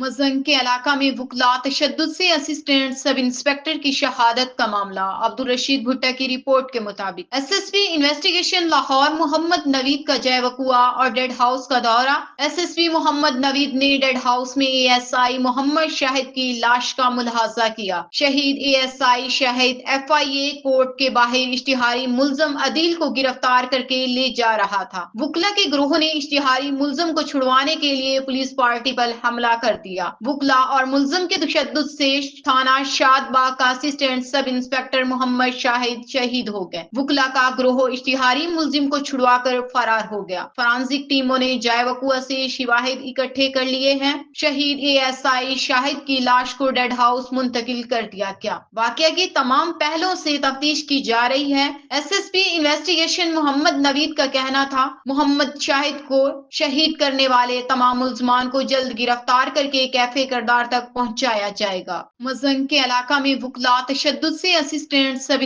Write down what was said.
मजंग के इलाका में वकला तशद्दुद से असिस्टेंट सब इंस्पेक्टर की शहादत का मामला। अब्दुल रशीद भुट्टा की रिपोर्ट के मुताबिक एसएसपी इन्वेस्टिगेशन लाहौर मोहम्मद नवीद का जय वकुआ और डेड हाउस का दौरा। एसएसपी मोहम्मद नवीद ने डेड हाउस में एएसआई मोहम्मद शाहिद की लाश का मुलाहाजा किया। शहीद एएसआई शाहिद एफआईए कोर्ट के बाहर इश्तिहारी मुलजम अदील को गिरफ्तार करके ले जा रहा था। वकला के ग्रोह ने इश्तिहारी मुलजम को छुड़वाने के लिए पुलिस पार्टी पर हमला कर दिया। वकला और मुलजम के तशद्दुद से थाना शादबाग का assistant sub inspector Mohammad Shahid शहीद हो गए। वकला का ग्रोह इश्तिहारी मुलजिम को छुड़वा कर फरार हो गया। फॉरेंसिक टीमों ने जाय वकुआ से शवाहिद इकट्ठे कर लिए हैं। शहीद एएसआई शाहिद की लाश को डेड हाउस मुंतकिल कर दिया गया। वाकया की तमाम पहलों से तफ्तीश की जा रही है। एसएसपी इन्वेस्टिगेशन मोहम्मद नवीद का कहना था मोहम्मद शाहिद को शहीद करने वाले तमाम मुलजमान को जल्द गिरफ्तार करके कैफे करदार तक पहुंचाया जाएगा। मजंग के इलाका में वकला तशद्दुद से असिस्टेंट सब